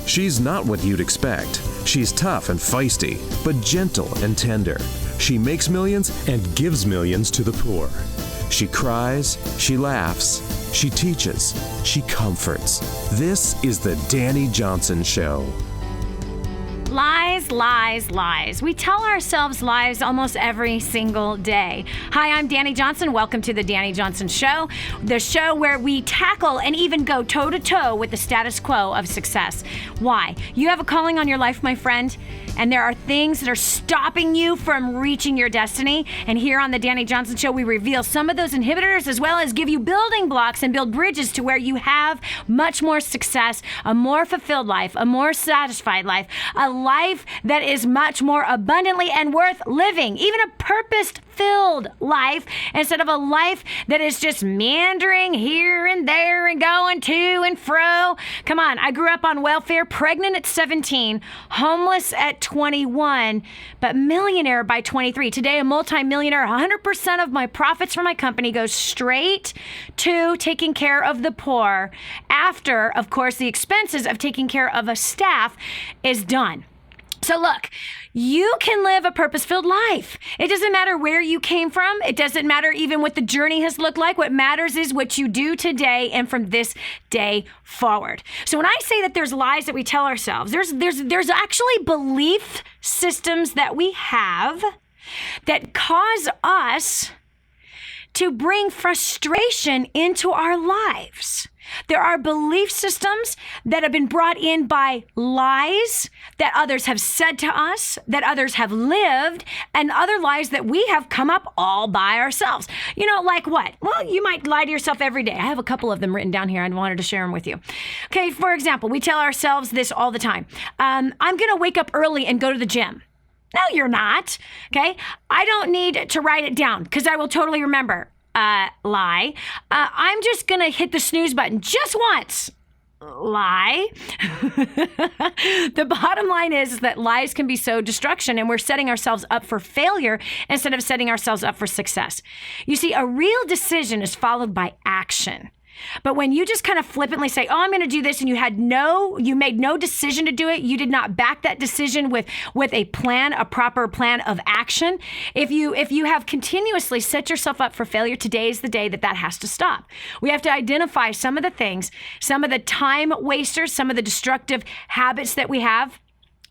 She's not what you'd expect. She's tough and feisty, but gentle and tender. She makes millions and gives millions to the poor. She cries, she laughs, she teaches, she comforts. This is the Dani Johnson Show. Lies, lies, lies. We tell ourselves lies almost every single day. Hi, I'm Dani Johnson. Welcome to the Dani Johnson Show, the show where we tackle and even go toe-to-toe with the status quo of success. Why? You have a calling on your life, my friend, and there are things that are stopping you from reaching your destiny. And here on the Dani Johnson Show, we reveal some of those inhibitors as well as give you building blocks and build bridges to where you have much more success, a more fulfilled life, a more satisfied life, a life that is much more abundantly and worth living, even a purpose-filled life instead of a life that is just meandering here and there and going to and fro. Come on, I grew up on welfare, pregnant at 17, homeless at 21, but millionaire by 23. Today, a multi-millionaire. 100% of my profits from my company goes straight to taking care of the poor after, of course, the expenses of taking care of a staff is done. So look, you can live a purpose-filled life. It doesn't matter where you came from. It doesn't matter even what the journey has looked like. What matters is what you do today and from this day forward. So when I say that there's lies that we tell ourselves, there's actually belief systems that we have that cause us to bring frustration into our lives. There are belief systems that have been brought in by lies that others have said to us, that others have lived, and other lies that we have come up all by ourselves. You know, like what? Well, you might lie to yourself every day. I have a couple of them written down here. I wanted to share them with you. Okay, for example, we tell ourselves this all the time. I'm going to wake up early and go to the gym. No, you're not. Okay, I don't need to write it down because I will totally remember. Lie. I'm just going to hit the snooze button just once. Lie. The bottom line is that lies can be so destruction, and we're setting ourselves up for failure instead of setting ourselves up for success. You see, a real decision is followed by action. But when you just kind of flippantly say, oh, I'm going to do this, and you made no decision to do it, you did not back that decision with a plan, a proper plan of action. If you have continuously set yourself up for failure, today is the day that has to stop. We have to identify some of the things, some of the time wasters, some of the destructive habits that we have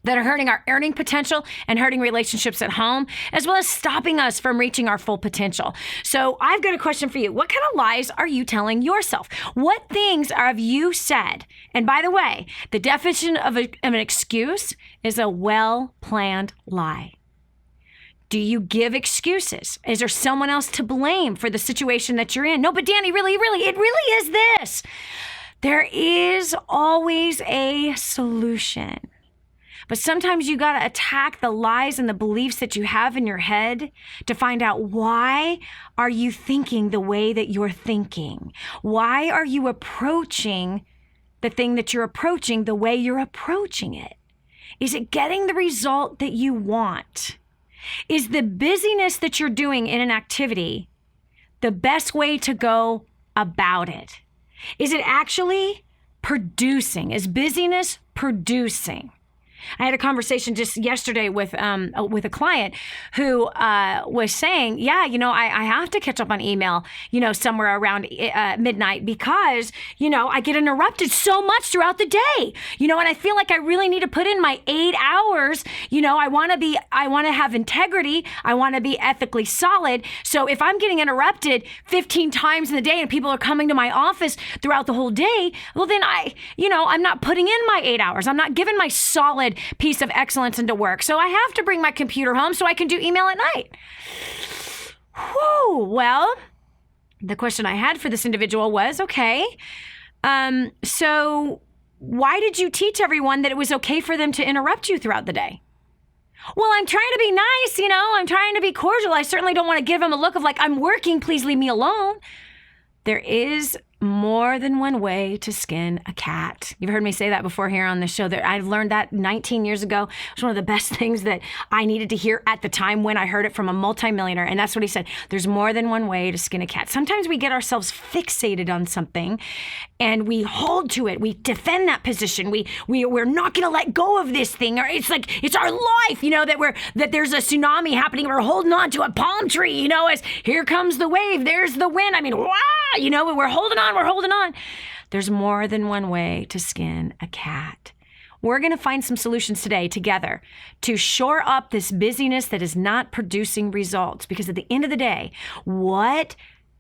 that are hurting our earning potential and hurting relationships at home, as well as stopping us from reaching our full potential. So I've got a question for you. What kind of lies are you telling yourself? What things have you said? And by the way, the definition of an excuse is a well-planned lie. Do you give excuses? Is there someone else to blame for the situation that you're in? No, but Dani, really, it really is this. There is always a solution. But sometimes you got to attack the lies and the beliefs that you have in your head to find out, why are you thinking the way that you're thinking? Why are you approaching the thing that you're approaching the way you're approaching it? Is it getting the result that you want? Is the busyness that you're doing in an activity the best way to go about it? Is it actually producing? Is busyness producing? I had a conversation just yesterday with a client who was saying, I have to catch up on email, somewhere around midnight because, I get interrupted so much throughout the day, and I feel like I really need to put in my 8 hours. I want to have integrity. I want to be ethically solid. So if I'm getting interrupted 15 times in the day and people are coming to my office throughout the whole day, well, then I'm not putting in my 8 hours. I'm not giving my solid piece of excellence into work. So I have to bring my computer home so I can do email at night. Whew. Well, the question I had for this individual was, okay, so why did you teach everyone that it was okay for them to interrupt you throughout the day? Well, I'm trying to be nice, I'm trying to be cordial. I certainly don't want to give them a look of like, I'm working, please leave me alone. There is more than one way to skin a cat. You've heard me say that before here on the show. That I learned that 19 years ago. It was one of the best things that I needed to hear at the time when I heard it from a multi-millionaire. And that's what he said. There's more than one way to skin a cat. Sometimes we get ourselves fixated on something and we hold to it. We defend that position. We're not going to let go of this thing. Or it's like, it's our life, that there's a tsunami happening. We're holding on to a palm tree, as here comes the wave. There's the wind. I mean, wow, we're holding on. We're holding on. There's more than one way to skin a cat. We're going to find some solutions today together to shore up this busyness that is not producing results. Because at the end of the day, what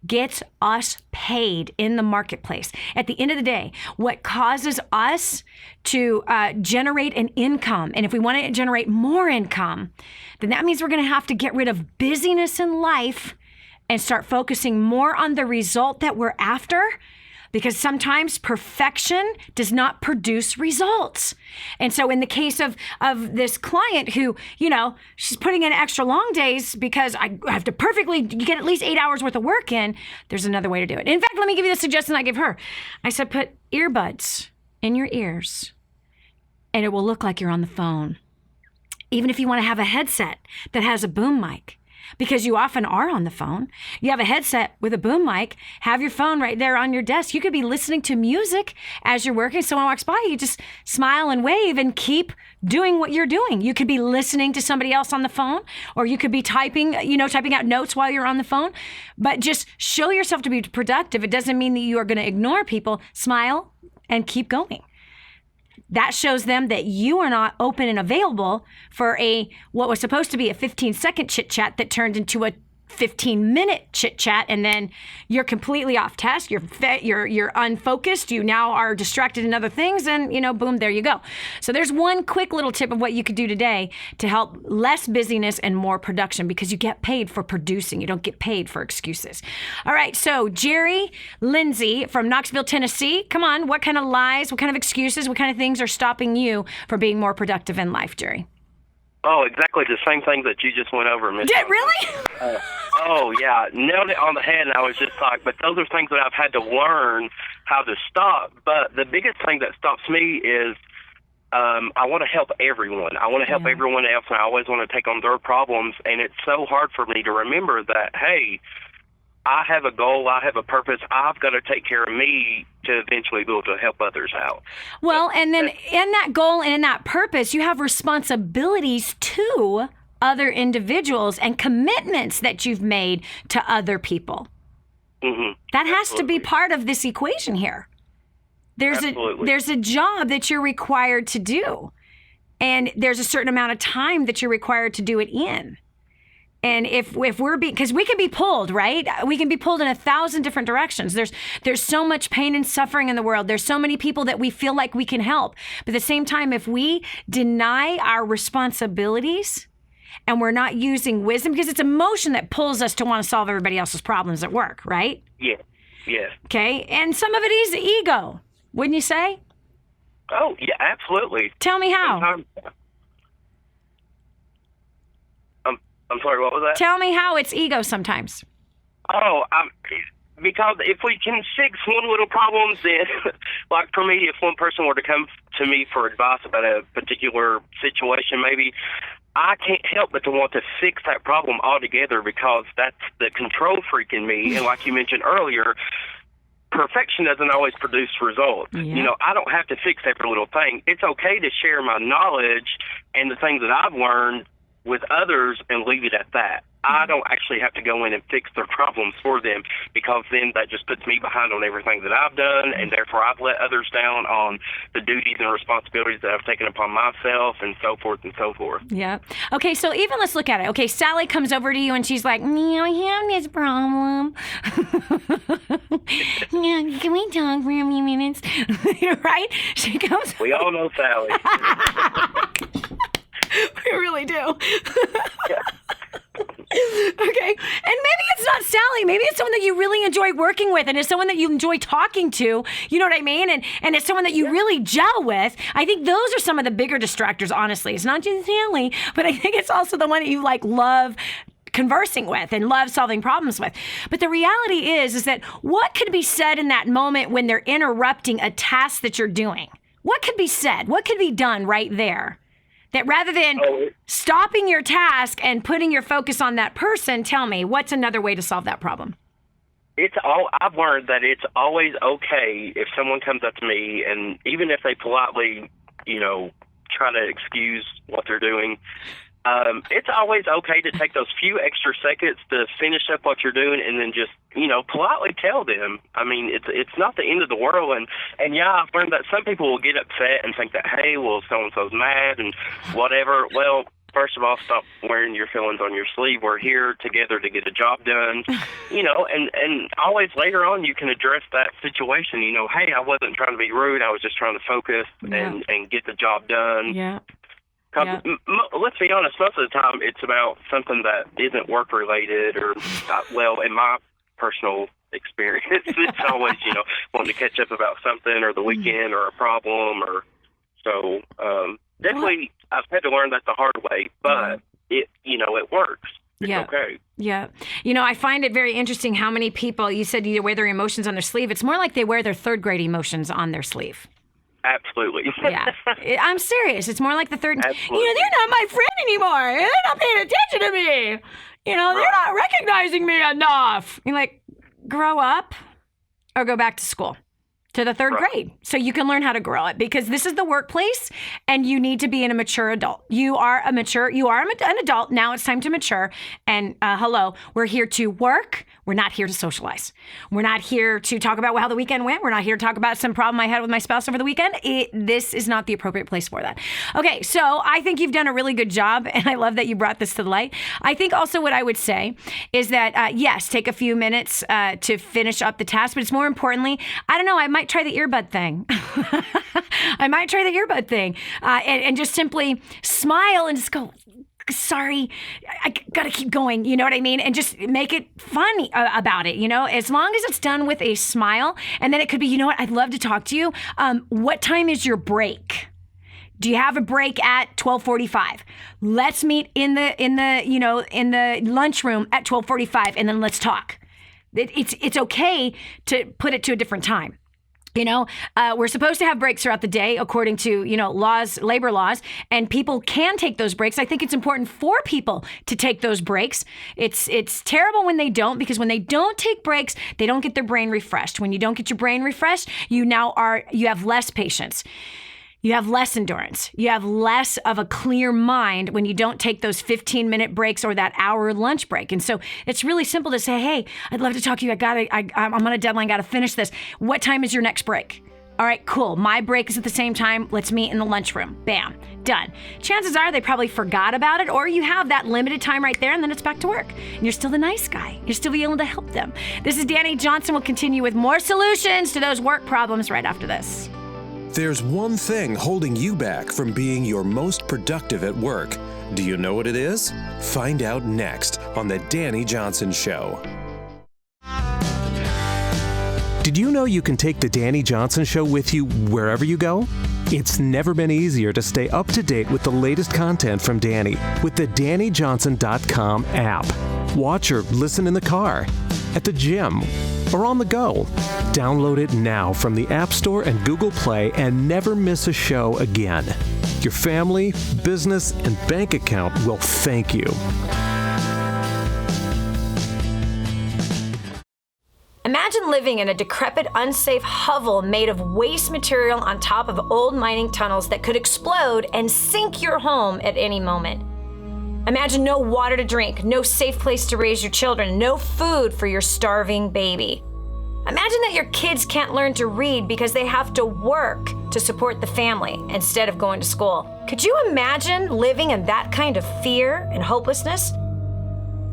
gets us paid in the marketplace? At the end of the day, what causes us to generate an income, and if we want to generate more income, then that means we're going to have to get rid of busyness in life and start focusing more on the result that we're after, because sometimes perfection does not produce results. And so in the case of this client who, she's putting in extra long days because I have to perfectly get at least 8 hours worth of work in, there's another way to do it. In fact, let me give you the suggestion I give her. I said, put earbuds in your ears and it will look like you're on the phone. Even if you want to have a headset that has a boom mic, because you often are on the phone. You have a headset with a boom mic, have your phone right there on your desk. You could be listening to music as you're working. Someone walks by, you just smile and wave and keep doing what you're doing. You could be listening to somebody else on the phone, or you could be typing out notes while you're on the phone. But just show yourself to be productive. It doesn't mean that you are going to ignore people. Smile and keep going. That shows them that you are not open and available for what was supposed to be a 15-second chit-chat that turned into a 15-minute chit-chat, and then you're completely off task, you're unfocused, you now are distracted in other things, and boom, there you go. So there's one quick little tip of what you could do today to help less busyness and more production, because you get paid for producing, you don't get paid for excuses. All right, so Jerry Lindsay from Knoxville, Tennessee, come on, what kind of lies, what kind of excuses, what kind of things are stopping you from being more productive in life, Jerry? Oh, exactly the same thing that you just went over, Miss. Did really? Oh, yeah. Nailed it on the head, and I was just like, but those are things that I've had to learn how to stop. But the biggest thing that stops me is I want to help everyone. I want to help everyone else, and I always want to take on their problems. And it's so hard for me to remember that, hey, I have a goal, I have a purpose, I've got to take care of me to eventually be able to help others out. Well, and then in that goal and in that purpose, you have responsibilities to other individuals and commitments that you've made to other people. Mm-hmm. That has to be part of this equation here. There's a job that you're required to do, and there's a certain amount of time that you're required to do it in. And if we're because we can be pulled, right? We can be pulled in 1,000 different directions. There's so much pain and suffering in the world. There's so many people that we feel like we can help. But at the same time, if we deny our responsibilities and we're not using wisdom, because it's emotion that pulls us to want to solve everybody else's problems at work, right? Yeah. Yeah. Okay. And some of it is ego, wouldn't you say? Oh, yeah, absolutely. Tell me how. I'm sorry, what was that? Tell me how it's ego sometimes. Oh, because if we can fix one little problem, then, like for me, if one person were to come to me for advice about a particular situation, maybe I can't help but to want to fix that problem altogether, because that's the control freak in me. And like you mentioned earlier, perfection doesn't always produce results. Yeah. I don't have to fix every little thing. It's okay to share my knowledge and the things that I've learned with others and leave it at that. I don't actually have to go in and fix their problems for them, because then that just puts me behind on everything that I've done, and therefore I've let others down on the duties and responsibilities that I've taken upon myself, and so forth and so forth. Yeah. Okay, so even let's look at it. Okay, Sally comes over to you and she's like, I have this problem. Can we talk for a few minutes? Right? She comes. We all know Sally. We really do. Yeah. Okay. And maybe it's not Sally. Maybe it's someone that you really enjoy working with, and it's someone that you enjoy talking to. You know what I mean? And it's someone that you really gel with. I think those are some of the bigger distractors, honestly. It's not just Sally, but I think it's also the one that you love conversing with and love solving problems with. But the reality is that what could be said in that moment when they're interrupting a task that you're doing? What could be said? What could be done right there? That rather than stopping your task and putting your focus on that person, tell me, what's another way to solve that problem? I've learned that it's always okay if someone comes up to me, and even if they politely, try to excuse what they're doing, it's always okay to take those few extra seconds to finish up what you're doing and then just, politely tell them. I mean, it's not the end of the world. And yeah, I've learned that some people will get upset and think that, hey, well, so-and-so's mad and whatever. Well, first of all, stop wearing your feelings on your sleeve. We're here together to get a job done, and always later on you can address that situation. Hey, I wasn't trying to be rude. I was just trying to focus and get the job done. Yeah. Let's be honest, most of the time it's about something that isn't work-related or, in my personal experience, it's always, wanting to catch up about something or the weekend or a problem or so. Definitely, I've had to learn that the hard way, but it works. It's okay. Yeah. I find it very interesting how many people, you said you wear their emotions on their sleeve. It's more like they wear their third grade emotions on their sleeve. Absolutely. Yeah. I'm serious. It's more like the third. Absolutely. They're not my friend anymore. They're not paying attention to me. They're not recognizing me enough. You're like, grow up or go back to school. To the third grade, so you can learn how to grow it, because this is the workplace and you need to be a mature adult. You are an adult. Now it's time to mature. And hello, we're here to work. We're not here to socialize. We're not here to talk about how the weekend went. We're not here to talk about some problem I had with my spouse over the weekend. This is not the appropriate place for that. Okay, so I think you've done a really good job, and I love that you brought this to the light. I think also what I would say is that, yes, take a few minutes to finish up the task, but it's more importantly, I don't know, I might try the earbud thing. And just simply smile and just go, sorry, I gotta keep going. You know what I mean? And just make it funny about it, as long as it's done with a smile. And then it could be, I'd love to talk to you. What time is your break? Do you have a break at 12:45? Let's meet in the lunchroom at 12:45, and then let's talk. It's okay to put it to a different time. We're supposed to have breaks throughout the day according to, labor laws, and people can take those breaks. I think it's important for people to take those breaks. It's terrible when they don't, because when they don't take breaks, they don't get their brain refreshed. When you don't get your brain refreshed, you have less patience. You have less endurance. You have less of a clear mind when you don't take those 15-minute breaks or that hour lunch break. And so it's really simple to say, hey, I'd love to talk to you. I'm on a deadline, got to finish this. What time is your next break? All right, cool. My break is at the same time. Let's meet in the lunchroom. Bam, done. Chances are they probably forgot about it, or you have that limited time right there, and then it's back to work. And you're still the nice guy. You're still able to help them. This is Dani Johnson. We'll continue with more solutions to those work problems right after this. There's one thing holding you back from being your most productive at work. Do you know what it is? Find out next on The Dani Johnson Show. Did you know you can take The Dani Johnson Show with you wherever you go? It's never been easier to stay up to date with the latest content from Dani with the DaniJohnson.com app. Watch or listen in the car, at the gym, or on the go. Download it now from the App Store and Google Play and never miss a show again. Your family, business, and bank account will thank you. Imagine living in a decrepit, unsafe hovel made of waste material on top of old mining tunnels that could explode and sink your home at any moment. Imagine no water to drink, no safe place to raise your children, no food for your starving baby. Imagine that your kids can't learn to read because they have to work to support the family instead of going to school. Could you imagine living in that kind of fear and hopelessness?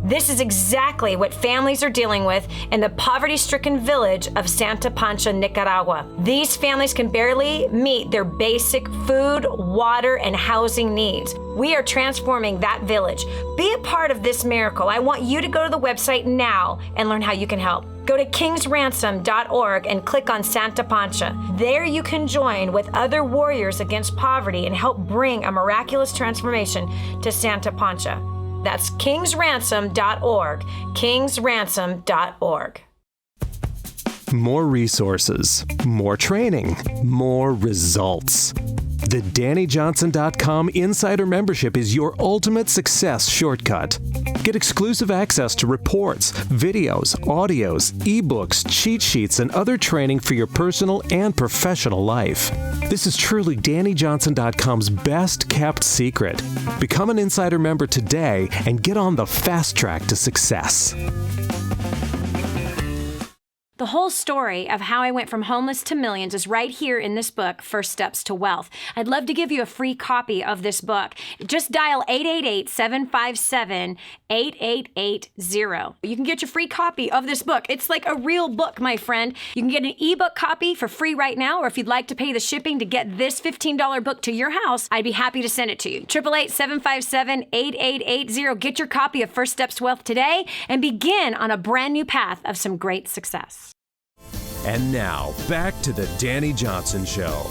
This is exactly what families are dealing with in the poverty-stricken village of Santa Pancha, Nicaragua. These families can barely meet their basic food, water, and housing needs. We are transforming that village. Be a part of this miracle. I want you to go to the website now and learn how you can help. Go to kingsransom.org and click on Santa Pancha. There you can join with other warriors against poverty and help bring a miraculous transformation to Santa Pancha. That's kingsransom.org. kingsransom.org. More resources, more training, more results. The DaniJohnson.com Insider Membership is your ultimate success shortcut. Get exclusive access to reports, videos, audios, ebooks, cheat sheets, and other training for your personal and professional life. This is truly DaniJohnson.com's best kept secret. Become an Insider member today and get on the fast track to success. The whole story of how I went from homeless to millions is right here in this book, First Steps to Wealth. I'd love to give you a free copy of this book. Just dial 888-757-8880. You can get your free copy of this book. It's like a real book, my friend. You can get an ebook copy for free right now, or if you'd like to pay the shipping to get this $15 book to your house, I'd be happy to send it to you. 888-757-8880. Get your copy of First Steps to Wealth today and begin on a brand new path of some great success. And now, back to the Dani Johnson Show.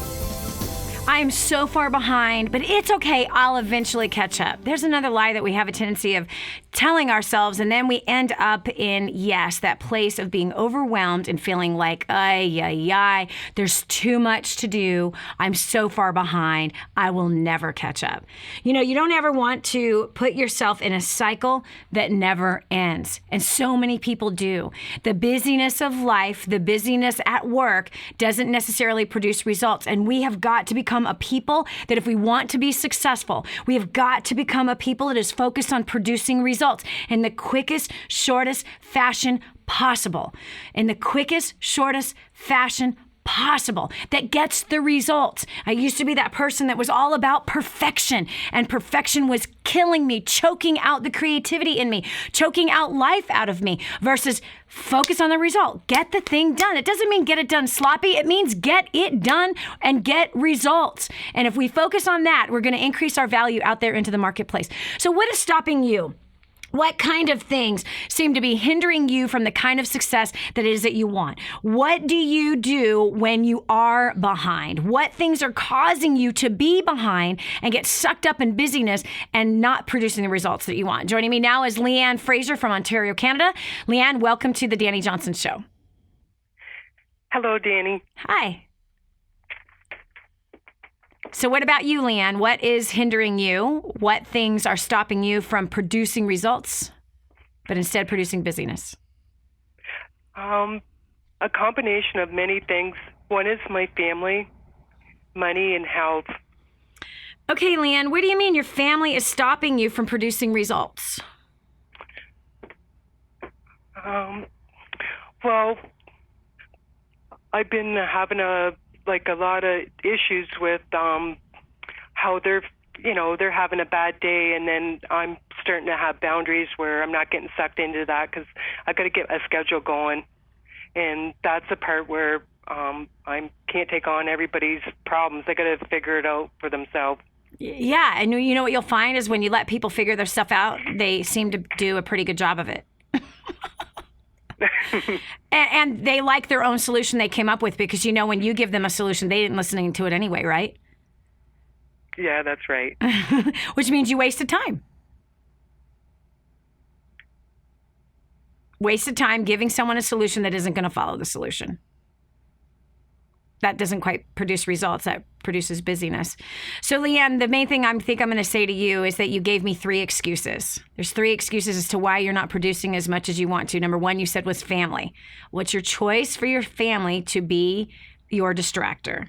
I am so far behind, but it's okay. I'll eventually catch up. There's another lie that we have a tendency of telling ourselves, and then we end up in, yes, that place of being overwhelmed and feeling like, ay, there's too much to do. I'm so far behind. I will never catch up. You know, you don't ever want to put yourself in a cycle that never ends. And so many people do. The busyness of life, the busyness at work doesn't necessarily produce results. And we have got to become a people that if we want to be successful, we have got to become a people that is focused on producing results in the quickest, shortest fashion possible. In the quickest, shortest fashion possible that gets the results. I used to be that person that was all about perfection, and perfection was killing me, choking out the creativity in me, choking out life out of me, versus focus on the result. Get the thing done. It doesn't mean get it done sloppy. It means get it done and get results. And if we focus on that, we're going to increase our value out there into the marketplace. So what is stopping you? What kind of things seem to be hindering you from the kind of success that it is that you want? What do you do when you are behind? What things are causing you to be behind and get sucked up in busyness and not producing the results that you want? Joining me now is Leanne Fraser from Ontario, Canada. Leanne, welcome to the Dani Johnson Show. Hello, Dani. Hi. So what about you, Leanne? What is hindering you? What things are stopping you from producing results, but instead producing busyness? A combination of many things. One is my family, money, and health. Okay, Leanne, what do you mean your family is stopping you from producing results? Well, I've been having a lot of issues with how they're having a bad day, and then I'm starting to have boundaries where I'm not getting sucked into that because I got to get a schedule going, and that's the part where I can't take on everybody's problems. They got to figure it out for themselves. Yeah, and you know what you'll find is when you let people figure their stuff out, they seem to do a pretty good job of it. And they like their own solution they came up with, because you know when you give them a solution, they didn't listen to it anyway, right? Yeah, that's right. Which means you wasted time. Wasted time giving someone a solution that isn't going to follow the solution. That doesn't quite produce results. That produces busyness. So, Leanne, the main thing I think I'm going to say to you is that you gave me 3 excuses. There's 3 excuses as to why you're not producing as much as you want to. Number 1, you said was family. What's your choice for your family to be your distractor?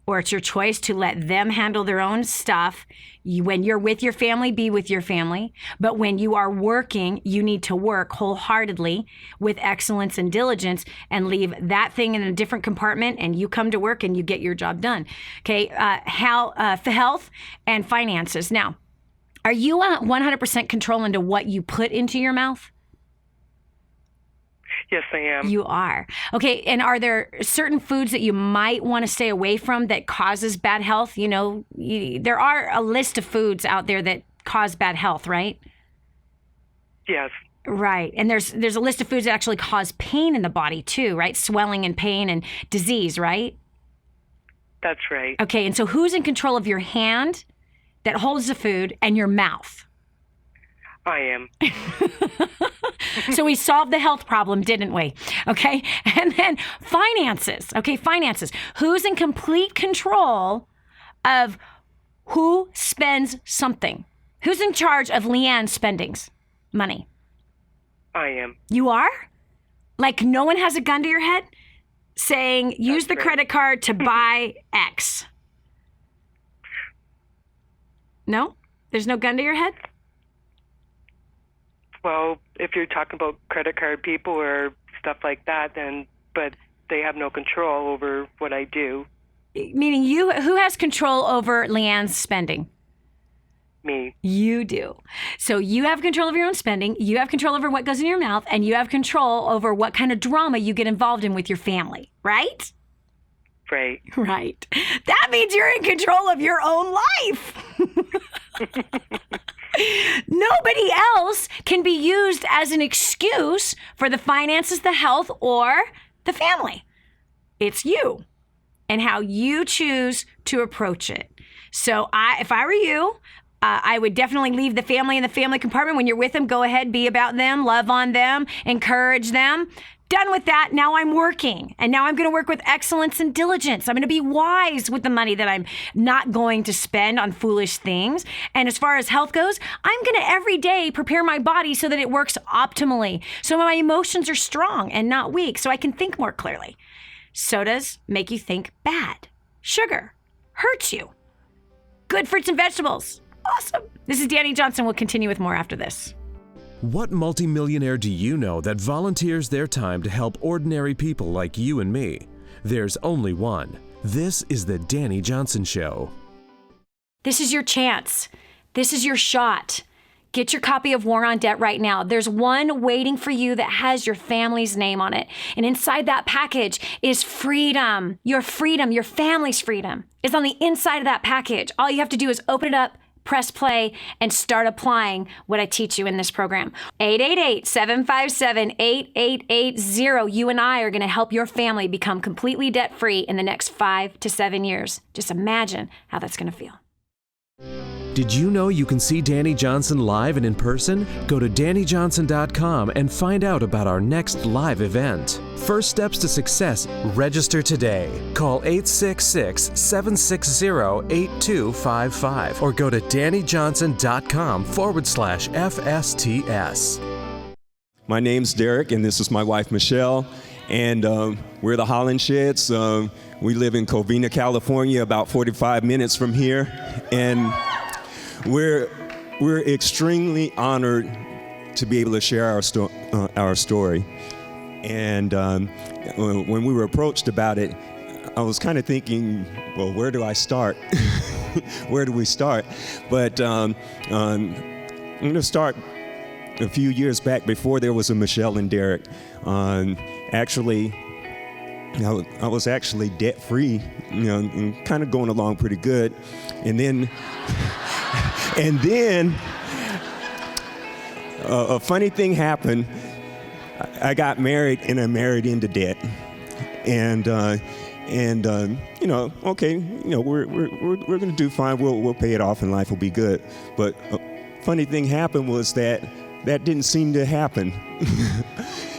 Or it's your choice to let them handle their own stuff. When you're with your family, be with your family. But when you are working, you need to work wholeheartedly with excellence and diligence and leave that thing in a different compartment, and you come to work and you get your job done. Okay, health and finances. Now, are you 100% control into what you put into your mouth? Yes, I am. You are. Okay, and are there certain foods that you might want to stay away from that causes bad health? You know, there are a list of foods out there that cause bad health, right? Yes. Right, and there's a list of foods that actually cause pain in the body too, right? Swelling and pain and disease, right? That's right. Okay, and so who's in control of your hand that holds the food and your mouth? I am. So we solved the health problem, didn't we? Okay. And then finances. Okay. Finances. Who's in complete control of who spends something? Who's in charge of Leanne's spendings? Money. I am. You are? Like no one has a gun to your head saying, use the right. credit card to buy X. No? There's no gun to your head? Well, if you're talking about credit card people or stuff like that, then, but they have no control over what I do. Meaning who has control over Leanne's spending? Me. You do. So you have control over your own spending, you have control over what goes in your mouth, and you have control over what kind of drama you get involved in with your family, right? Right. Right. That means you're in control of your own life. Nobody else can be used as an excuse for the finances, the health, or the family. It's you and how you choose to approach it. So if I were you, I would definitely leave the family in the family compartment. When you're with them, go ahead, be about them, love on them, encourage them. Done with that. Now I'm working. And now I'm going to work with excellence and diligence. I'm going to be wise with the money that I'm not going to spend on foolish things. And as far as health goes, I'm going to every day prepare my body so that it works optimally. So my emotions are strong and not weak, so I can think more clearly. Sodas make you think bad. Sugar hurts you. Good fruits and vegetables. Awesome. This is Dani Johnson. We'll continue with more after this. What multimillionaire do you know that volunteers their time to help ordinary people like you and me? There's only one. This is the Dani Johnson Show. This is your chance. This is your shot. Get your copy of War on Debt right now. There's one waiting for you that has your family's name on it. And inside that package is freedom. Your family's freedom is on the inside of that package. All you have to do is open it up, press play, and start applying what I teach you in this program. 888-757-8880. You and I are going to help your family become completely debt-free in the next 5 to 7 years. Just imagine how that's going to feel. Did you know you can see Dani Johnson live and in person? Go to DaniJohnson.com and find out about our next live event. First steps to success, register today. Call 866-760-8255 or go to DaniJohnson.com/FSTS. My name's Derek, and this is my wife, Michelle, and we're the Holland Sheds. We live in Covina, California, about 45 minutes from here, and we're extremely honored to be able to share our story. And when we were approached about it, I was kind of thinking, well, where do I start? Where do we start? But I'm going to start a few years back before there was a Michelle and Derek. Actually, I was actually debt-free, and kind of going along pretty good. And then a funny thing happened. I got married, and I married into debt. And okay, we're going to do fine. We'll pay it off, and life will be good. But a funny thing happened was that didn't seem to happen.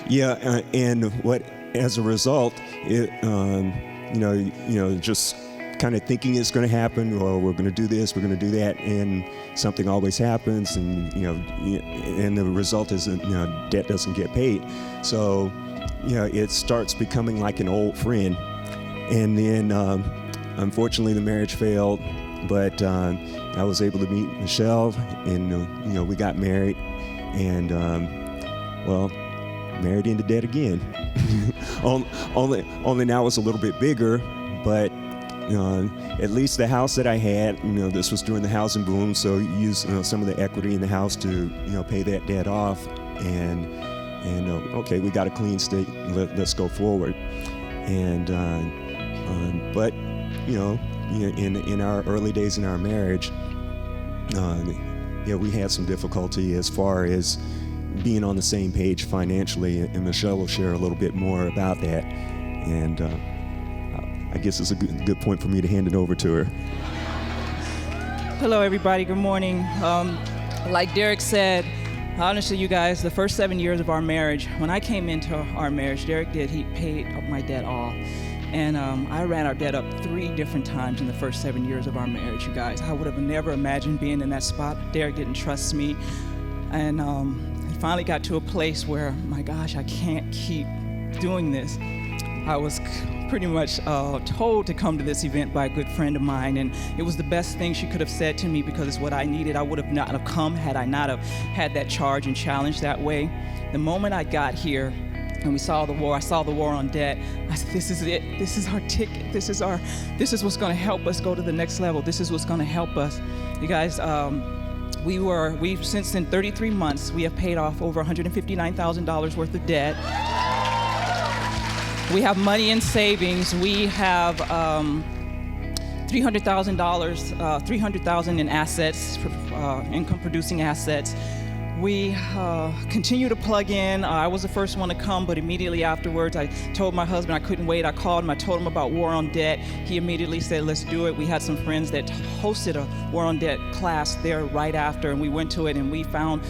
Yeah, and what, as a result, it, just kind of thinking it's going to happen, or we're going to do this, we're going to do that, and something always happens, and and the result is that debt doesn't get paid. So, it starts becoming like an old friend, and then unfortunately the marriage failed, but I was able to meet Michelle, and we got married, and married into debt again. Only now it's a little bit bigger, but at least the house that I had, this was during the housing boom, so used some of the equity in the house to pay that debt off, and okay, we got a clean slate. Let's go forward. And but in our early days in our marriage, we had some difficulty as far as being on the same page financially, and Michelle will share a little bit more about that. And I guess it's a good point for me to hand it over to her. Hello, everybody. Good morning. Like Derek said, Honestly, you guys, the first 7 years of our marriage, when I came into our marriage, he paid up my debt all. And I ran our debt up 3 different times in the first 7 years of our marriage, you guys. I would have never imagined being in that spot. Derek didn't trust me. And I finally got to a place where, my gosh, I can't keep doing this. I was pretty much told to come to this event by a good friend of mine, and it was the best thing she could have said to me because it's what I needed. I would have not have come had I not have had that charge and challenge that way. The moment I got here and we saw the war, I saw the war on debt, I said, this is it. This is our ticket. This is what's going to help us go to the next level. This is what's going to help us. You guys, we've since in 33 months, we have paid off over $159,000 worth of debt. We have money in savings. We have $300,000 in assets, income-producing assets. We continue to plug in. I was the first one to come, but immediately afterwards, I told my husband I couldn't wait. I called him. I told him about War on Debt. He immediately said, let's do it. We had some friends that hosted a War on Debt class there right after, and we went to it, and we found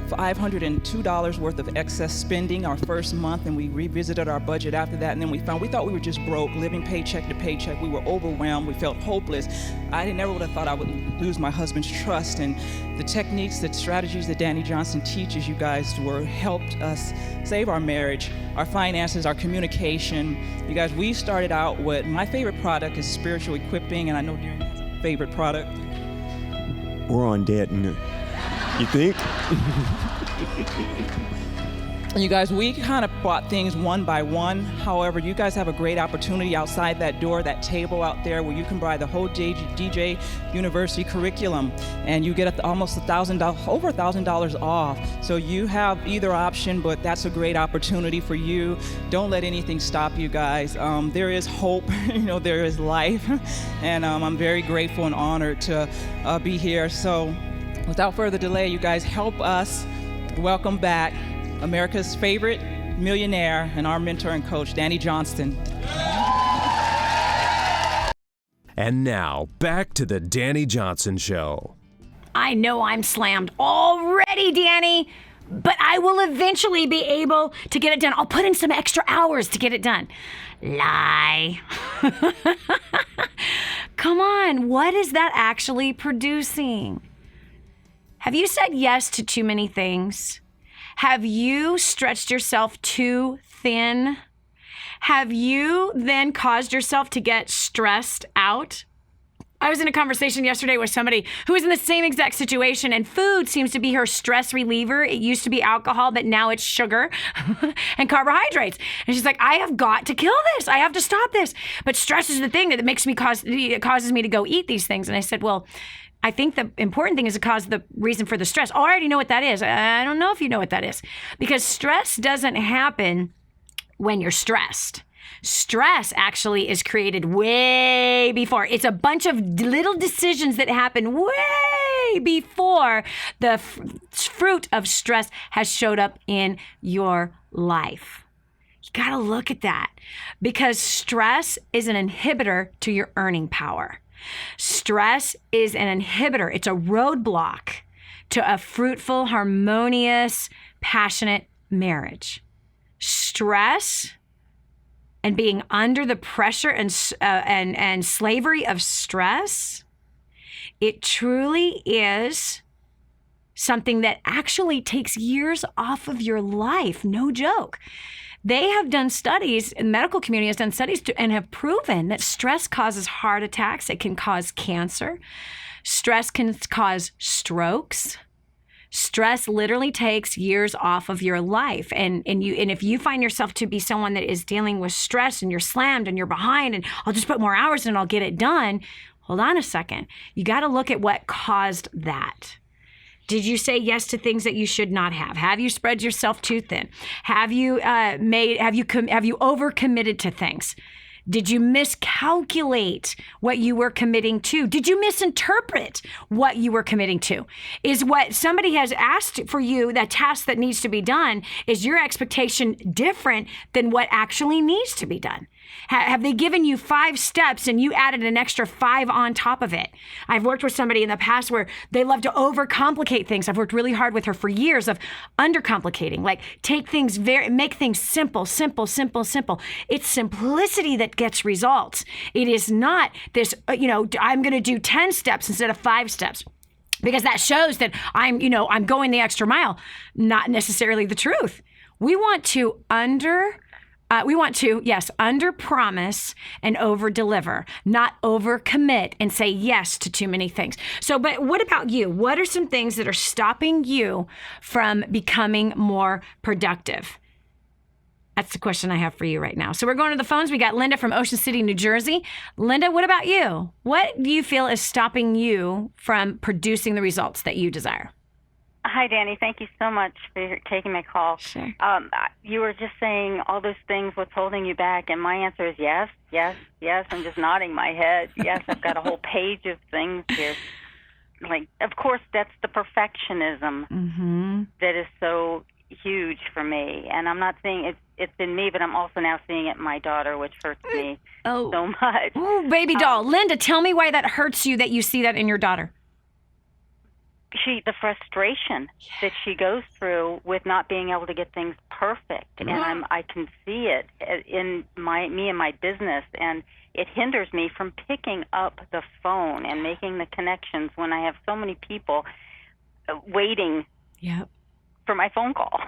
$502 worth of excess spending our first month, and we revisited our budget after that, and then we thought we were just broke, living paycheck to paycheck. We were overwhelmed. We felt hopeless. I never would have thought I would lose my husband's trust, and the techniques, the strategies that Dani Johnson teaches you guys helped us save our marriage, our finances, our communication. You guys, we started out with, my favorite product is spiritual equipping, and I know Darren has a favorite product. We're on debt, you think? You guys, we kind of bought things one by one. However, you guys have a great opportunity outside that door, that table out there, where you can buy the whole DJ University curriculum, and you get almost $1,000, over $1,000 off. So you have either option, but that's a great opportunity for you. Don't let anything stop you guys. There is hope, there is life, and I'm very grateful and honored to be here. So without further delay, you guys, help us welcome back America's favorite millionaire and our mentor and coach, Dani Johnson. And now, back to the Dani Johnson Show. I know I'm slammed already, Dani, but I will eventually be able to get it done. I'll put in some extra hours to get it done. Lie. Come on, what is that actually producing? Have you said yes to too many things? Have you stretched yourself too thin? Have you then caused yourself to get stressed out? I was in a conversation yesterday with somebody who was in the same exact situation, and food seems to be her stress reliever. It used to be alcohol, but now it's sugar and carbohydrates. And she's like, I have got to kill this. I have to stop this. But stress is the thing that causes me to go eat these things. And I said, well, I think the important thing is to cause the reason for the stress. Oh, I already know what that is. I don't know if you know what that is. Because stress doesn't happen when you're stressed. Stress actually is created way before. It's a bunch of little decisions that happen way before the fruit of stress has showed up in your life. You got to look at that, because stress is an inhibitor to your earning power. Stress is an inhibitor. It's a roadblock to a fruitful, harmonious, passionate marriage. Stress and being under the pressure and slavery of stress, it truly is something that actually takes years off of your life. No joke. They have done studies, the medical community has done studies and have proven that stress causes heart attacks. It can cause cancer. Stress can cause strokes. Stress literally takes years off of your life. And if you find yourself to be someone that is dealing with stress and you're slammed and you're behind and I'll just put more hours in and I'll get it done, hold on a second. You got to look at what caused that. Did you say yes to things that you should not have? Have you spread yourself too thin? Have you overcommitted to things? Did you miscalculate what you were committing to? Did you misinterpret what you were committing to? Is what somebody has asked for you, that task that needs to be done, is your expectation different than what actually needs to be done? Have they given you 5 steps and you added an extra 5 on top of it? I've worked with somebody in the past where they love to overcomplicate things. I've worked really hard with her for years of undercomplicating, like make things simple, simple, simple, simple. It's simplicity that gets results. It is not this, I'm going to do 10 steps instead of 5 steps. Because that shows that I'm going the extra mile. Not necessarily the truth. We want to under promise and over deliver, not over commit and say yes to too many things. So, but what about you? What are some things that are stopping you from becoming more productive? That's the question I have for you right now. So we're going to the phones. We got Linda from Ocean City, New Jersey. Linda, what about you? What do you feel is stopping you from producing the results that you desire? Hi, Dani. Thank you so much for taking my call. Sure. You were just saying all those things, what's holding you back, and my answer is yes, yes, yes. I'm just nodding my head. Yes, I've got a whole page of things here. Like, of course, that's the perfectionism that is so huge for me. And I'm not saying it's in me, but I'm also now seeing it in my daughter, which hurts me so much. Oh, baby doll. Linda, tell me why that hurts you that you see that in your daughter. The frustration that she goes through with not being able to get things perfect, and I can see it in me and my business, and it hinders me from picking up the phone and making the connections when I have so many people waiting for my phone call.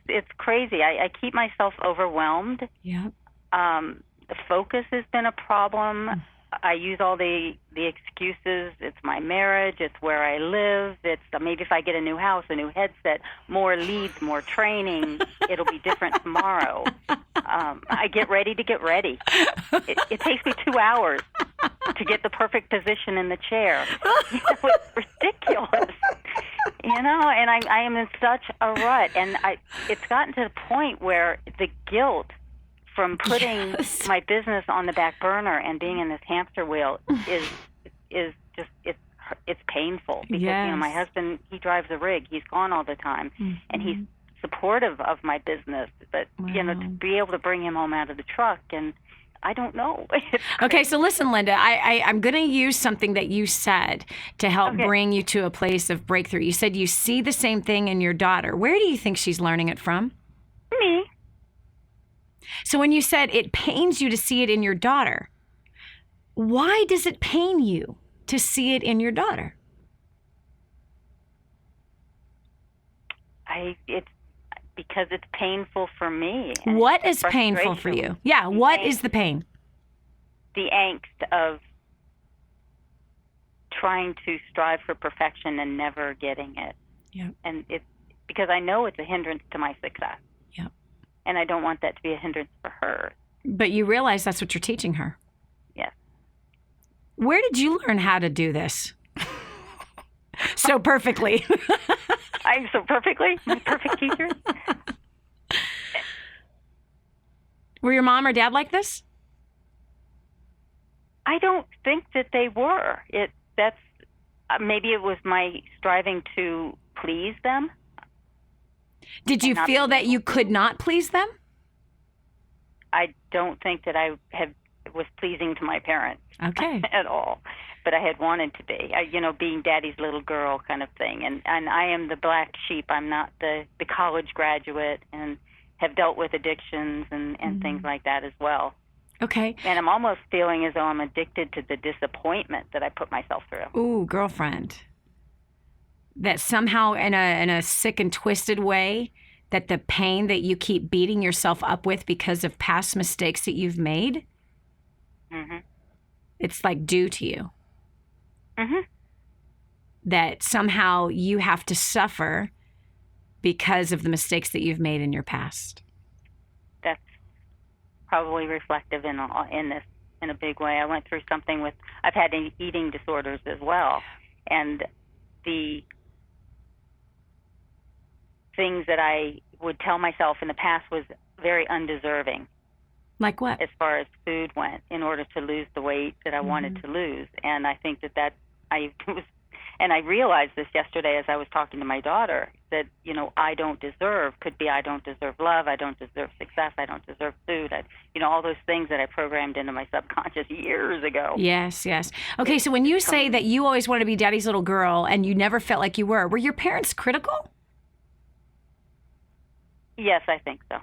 It's crazy. I keep myself overwhelmed. The focus has been a problem. I use all the excuses. It's my marriage. It's where I live. It's maybe if I get a new house, a new headset, more leads, more training, it'll be different tomorrow. I get ready to get ready. It takes me 2 hours to get the perfect position in the chair. It's ridiculous. And I am in such a rut. And it's gotten to the point where the guilt from putting my business on the back burner and being in this hamster wheel is just it's painful because my husband, he drives a rig, he's gone all the time, and he's supportive of my business, but to be able to bring him home out of the truck, and I don't know. Okay, so listen, Linda, I'm going to use something that you said to help bring you to a place of breakthrough. You said you see the same thing in your daughter. Where do you think she's learning it from? Me. So when you said it pains you to see it in your daughter, why does it pain you to see it in your daughter? It's because it's painful for me. What is painful for you? Yeah, what is the pain? The angst of trying to strive for perfection and never getting it. Yeah. And it's because I know it's a hindrance to my success. Yeah. And I don't want that to be a hindrance for her. But you realize that's what you're teaching her. Yes. Where did you learn how to do this? So perfectly. I'm so perfectly? My perfect teacher? Were your mom or dad like this? I don't think that they were. Maybe it was my striving to please them. Did you feel that you could not please them? I don't think that I was pleasing to my parents at all, but I had wanted to be. Being daddy's little girl kind of thing. And I am the black sheep. I'm not the college graduate, and have dealt with addictions and things like that as well. Okay. And I'm almost feeling as though I'm addicted to the disappointment that I put myself through. Ooh, girlfriend. That somehow in a sick and twisted way, that the pain that you keep beating yourself up with because of past mistakes that you've made, it's like due to you. That somehow you have to suffer because of the mistakes that you've made in your past. That's probably reflective in this in a big way. I went through something I've had eating disorders as well, and the things that I would tell myself in the past was very undeserving. Like what? As far as food went, in order to lose the weight that I wanted to lose. And I think that I was And I realized this yesterday as I was talking to my daughter, that, I don't deserve, could be I don't deserve love, I don't deserve success, I don't deserve food, all those things that I programmed into my subconscious years ago. Yes, yes. Okay, so when you say that you always wanted to be daddy's little girl and you never felt like you were your parents critical? Yes, I think so.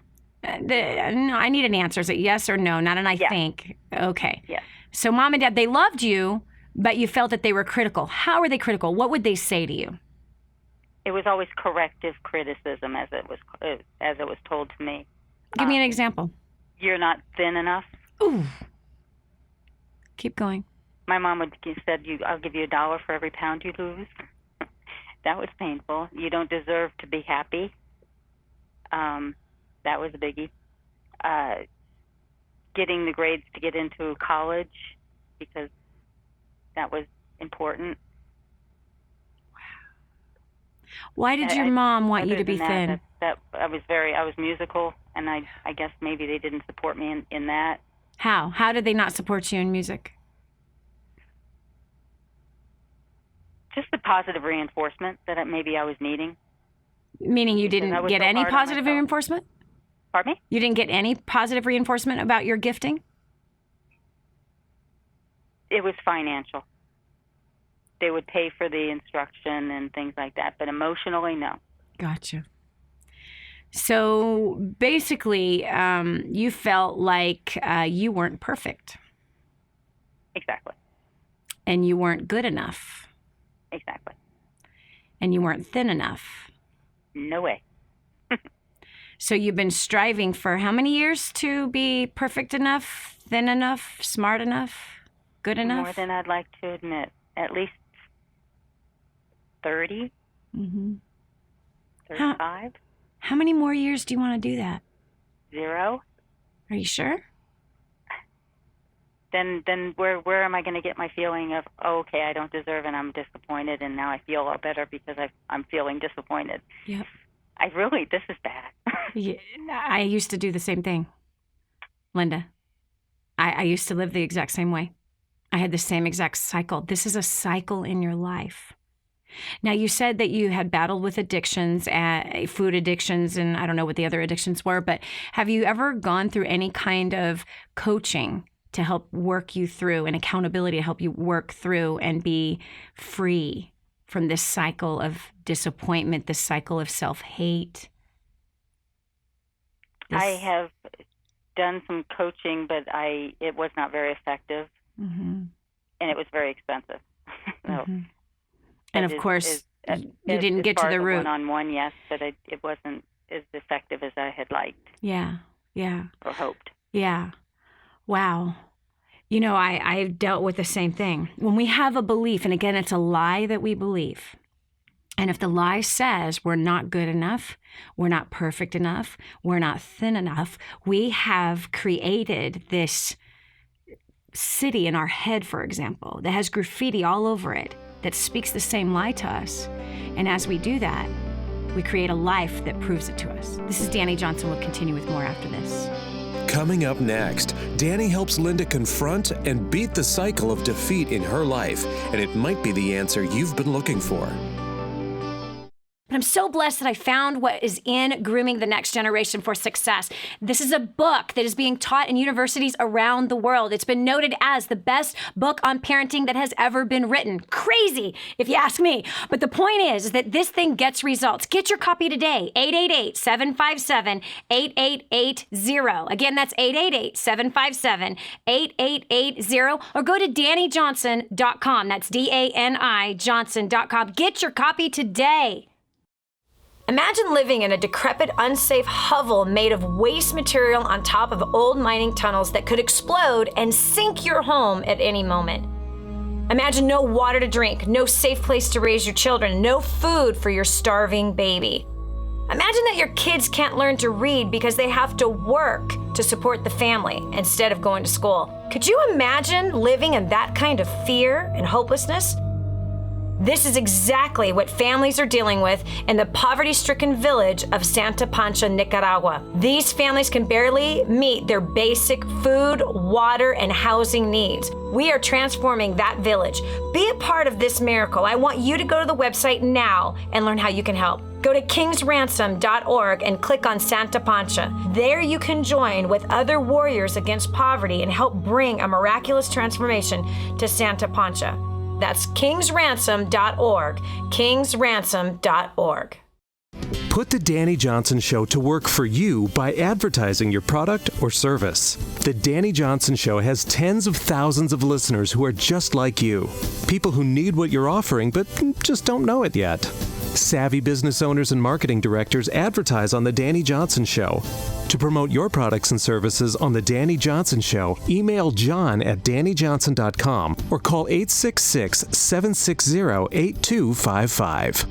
No, I need an answer. Is it yes or no? Not an I think. Okay. Yes. So mom and dad, they loved you, but you felt that they were critical. How were they critical? What would they say to you? It was always corrective criticism, as it was told to me. Give me an example. You're not thin enough. Ooh. Keep going. My mom said, I'll give you $1 for every pound you lose. That was painful. You don't deserve to be happy. That was a biggie. Getting the grades to get into college, because that was important. Why did your mom want you to be thin? That I was musical, and I guess maybe they didn't support me in that. How? How did they not support you in music? Just the positive reinforcement that maybe I was needing. Meaning you didn't get any positive reinforcement? Pardon me? You didn't get any positive reinforcement about your gifting? It was financial. They would pay for the instruction and things like that, but emotionally, no. Gotcha. So basically, you felt like you weren't perfect. Exactly. And you weren't good enough. Exactly. And you weren't thin enough. No way. So you've been striving for how many years to be perfect enough, thin enough, smart enough, good enough? More than I'd like to admit. At least 30, 35. How many more years do you want to do that? 0. Are you sure? Then where am I going to get my feeling of, okay, I don't deserve and I'm disappointed, and now I feel all better because I'm feeling disappointed. Yep. This is bad. Yeah, I used to do the same thing, Linda. I used to live the exact same way. I had the same exact cycle. This is a cycle in your life. Now, you said that you had battled with addictions, food addictions, and I don't know what the other addictions were, but have you ever gone through any kind of coaching to help work you through, and accountability to help you work through and be free from this cycle of disappointment, this cycle of self-hate? I have done some coaching, but it was not very effective, and it was very expensive. So, and of course, you didn't get to the root. One-on-one, yes, but it wasn't as effective as I had liked. Yeah, yeah. Or hoped. Yeah. Wow. I've dealt with the same thing. When we have a belief, and again, it's a lie that we believe. And if the lie says we're not good enough, we're not perfect enough, we're not thin enough, we have created this city in our head, for example, that has graffiti all over it that speaks the same lie to us. And as we do that, we create a life that proves it to us. This is Dani Johnson. We'll continue with more after this. Coming up next, Dani helps Linda confront and beat the cycle of defeat in her life, and it might be the answer you've been looking for. But I'm so blessed that I found what is in Grooming the Next Generation for Success. This is a book that is being taught in universities around the world. It's been noted as the best book on parenting that has ever been written. Crazy, if you ask me. But the point is that this thing gets results. Get your copy today, 888-757-8880. Again, that's 888-757-8880. Or go to DaniJohnson.com. That's D-A-N-I Johnson.com. Get your copy today. Imagine living in a decrepit, unsafe hovel made of waste material on top of old mining tunnels that could explode and sink your home at any moment. Imagine no water to drink, no safe place to raise your children, no food for your starving baby. Imagine that your kids can't learn to read because they have to work to support the family instead of going to school. Could you imagine living in that kind of fear and hopelessness? This is exactly what families are dealing with in the poverty-stricken village of Santa Pancha, Nicaragua. These families can barely meet their basic food, water, and housing needs. We are transforming that village. Be a part of this miracle. I want you to go to the website now and learn how you can help. Go to kingsransom.org and click on Santa Pancha. There you can join with other warriors against poverty and help bring a miraculous transformation to Santa Pancha. That's kingsransom.org, kingsransom.org. Put the Dani Johnson Show to work for you by advertising your product or service. The Dani Johnson Show has tens of thousands of listeners who are just like you. People who need what you're offering but just don't know it yet. Savvy business owners and marketing directors advertise on The Dani Johnson Show. To promote your products and services on The Dani Johnson Show, email john@danijohnson.com or call 866-760-8255.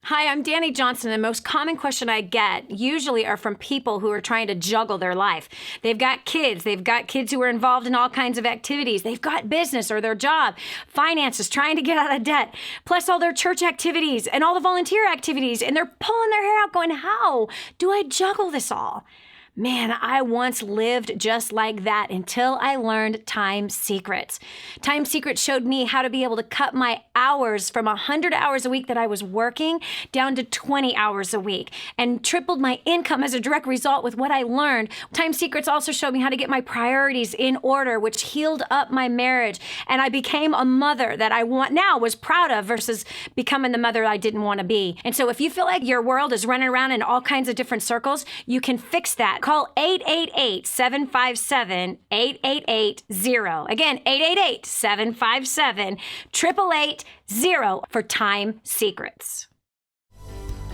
Hi, I'm Dani Johnson. The most common question I get usually are from people who are trying to juggle their life. They've got kids who are involved in all kinds of activities. They've got business or their job, finances, trying to get out of debt, plus all their church activities and all the volunteer activities. And they're pulling their hair out going, how do I juggle this all? Man, I once lived just like that until I learned Time Secrets. Time Secrets showed me how to be able to cut my hours from 100 hours a week that I was working down to 20 hours a week and tripled my income as a direct result with what I learned. Time Secrets also showed me how to get my priorities in order, which healed up my marriage. And I became a mother that I was proud of versus becoming the mother I didn't want to be. And so if you feel like your world is running around in all kinds of different circles, you can fix that. Call 888-757-8880. Again, 888-757-8880 for Time Secrets.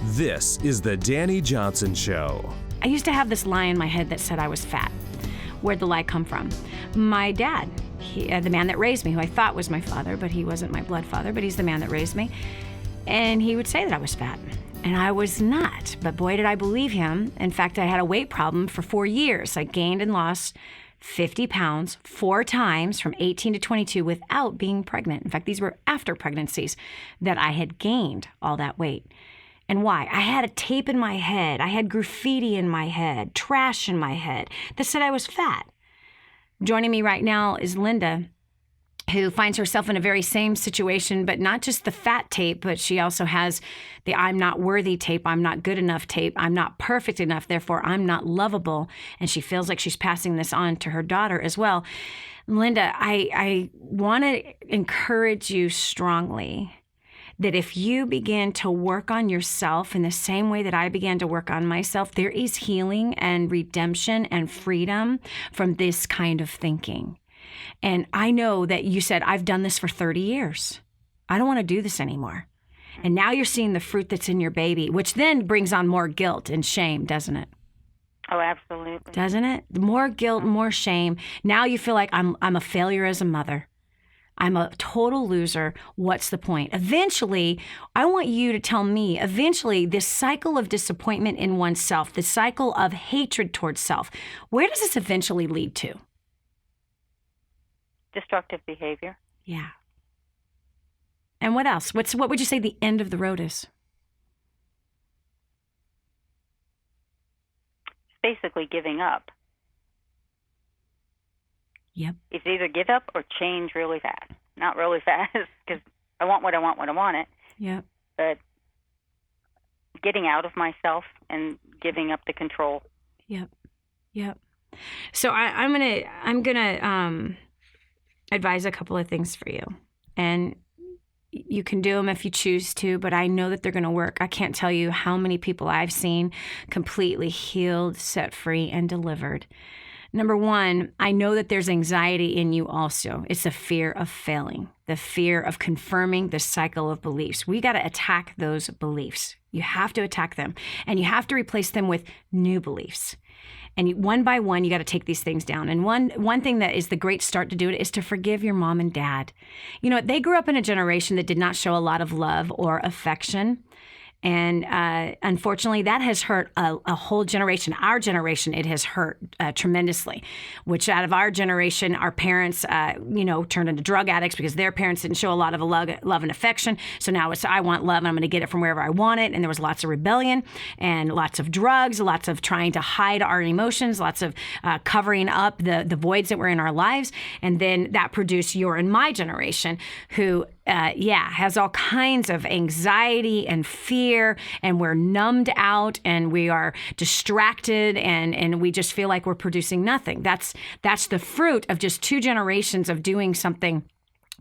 This is the Dani Johnson Show. I used to have this lie in my head that said I was fat. Where'd the lie come from? My dad, the man that raised me, who I thought was my father, but he wasn't my blood father, but he's the man that raised me. And he would say that I was fat. And I was not, but boy, did I believe him. In fact, I had a weight problem for 4 years. I gained and lost 50 pounds 4 times from 18 to 22 without being pregnant. In fact, these were after pregnancies that I had gained all that weight. And why? I had a tape in my head. I had graffiti in my head, trash in my head that said I was fat. Joining me right now is Linda, who finds herself in a very same situation, but not just the fat tape, but she also has the I'm not worthy tape, I'm not good enough tape, I'm not perfect enough, therefore I'm not lovable. And she feels like she's passing this on to her daughter as well. Linda, I want to encourage you strongly that if you begin to work on yourself in the same way that I began to work on myself, there is healing and redemption and freedom from this kind of thinking. And I know that you said, I've done this for 30 years. I don't want to do this anymore. And now you're seeing the fruit that's in your baby, which then brings on more guilt and shame, doesn't it? Oh, absolutely. Doesn't it? More guilt, more shame. Now you feel like I'm a failure as a mother. I'm a total loser. What's the point? Eventually, I want you to tell me, this cycle of disappointment in oneself, the cycle of hatred towards self, where does this eventually lead to? Destructive behavior. Yeah. And what else? What would you say the end of the road is? Basically giving up. Yep. It's either give up or change really fast. Not really fast, because I want what I want when I want it. Yep. But getting out of myself and giving up the control. Yep. Yep. So I'm gonna advise a couple of things for you, and you can do them if you choose to, but I know that they're going to work. I can't tell you how many people I've seen completely healed, set free, and delivered. Number one, I know that there's anxiety in you also. It's a fear of failing, the fear of confirming the cycle of beliefs. We got to attack those beliefs. You have to attack them, and you have to replace them with new beliefs. And one by one, you got to take these things down. And one thing that is the great start to do it is to forgive your mom and dad. You know, they grew up in a generation that did not show a lot of love or affection. And unfortunately, that has hurt a whole generation. Our generation, it has hurt tremendously, which out of our generation, our parents, turned into drug addicts because their parents didn't show a lot of love and affection. So now it's, I want love and I'm going to get it from wherever I want it. And there was lots of rebellion and lots of drugs, lots of trying to hide our emotions, lots of covering up the voids that were in our lives. And then that produced your and my generation who has all kinds of anxiety and fear, and we're numbed out and we are distracted and we just feel like we're producing nothing. That's the fruit of just 2 generations of doing something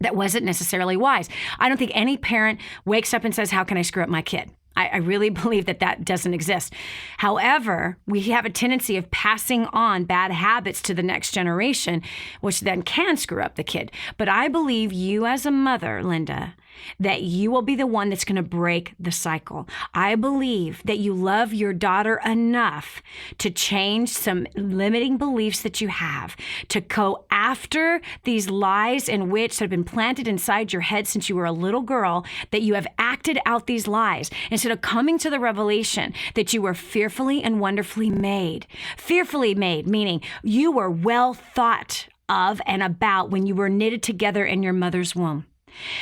that wasn't necessarily wise. I don't think any parent wakes up and says, how can I screw up my kid? I really believe that doesn't exist. However, we have a tendency of passing on bad habits to the next generation, which then can screw up the kid. But I believe you as a mother, Linda, that you will be the one that's going to break the cycle. I believe that you love your daughter enough to change some limiting beliefs that you have, to go after these lies and which have been planted inside your head since you were a little girl, that you have acted out these lies instead of coming to the revelation that you were fearfully and wonderfully made. Fearfully made, meaning you were well thought of and about when you were knitted together in your mother's womb.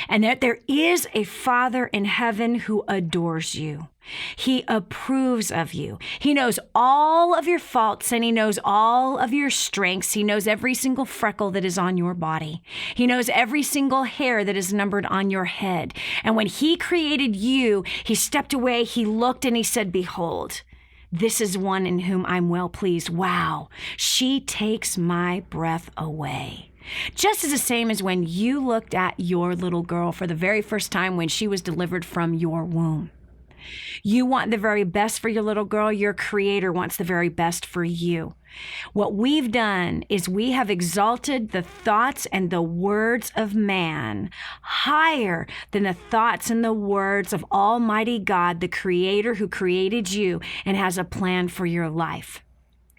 And that there is a Father in heaven who adores you. He approves of you. He knows all of your faults and he knows all of your strengths. He knows every single freckle that is on your body. He knows every single hair that is numbered on your head. And when he created you, he stepped away, he looked and he said, behold, this is one in whom I'm well pleased. Wow, she takes my breath away. Just as the same as when you looked at your little girl for the very first time when she was delivered from your womb. You want the very best for your little girl. Your Creator wants the very best for you. What we've done is we have exalted the thoughts and the words of man higher than the thoughts and the words of Almighty God, the Creator who created you and has a plan for your life.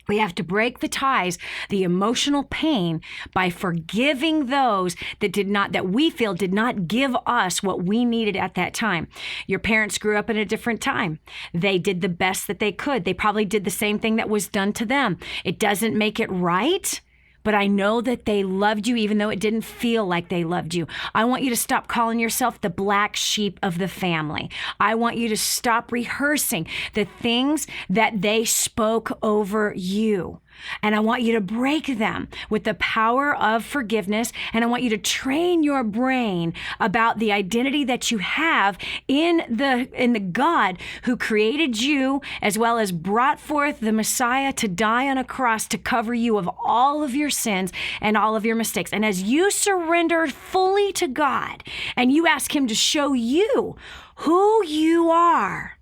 We have to break the ties, the emotional pain, by forgiving those that we feel did not give us what we needed at that time. Your parents grew up in a different time. They did the best that they could. They probably did the same thing that was done to them. It doesn't make it right, but I know that they loved you even though it didn't feel like they loved you. I want you to stop calling yourself the black sheep of the family. I want you to stop rehearsing the things that they spoke over you. And I want you to break them with the power of forgiveness. And I want you to train your brain about the identity that you have in the God who created you, as well as brought forth the Messiah to die on a cross to cover you of all of your sins and all of your mistakes. And as you surrender fully to God and you ask him to show you who you are,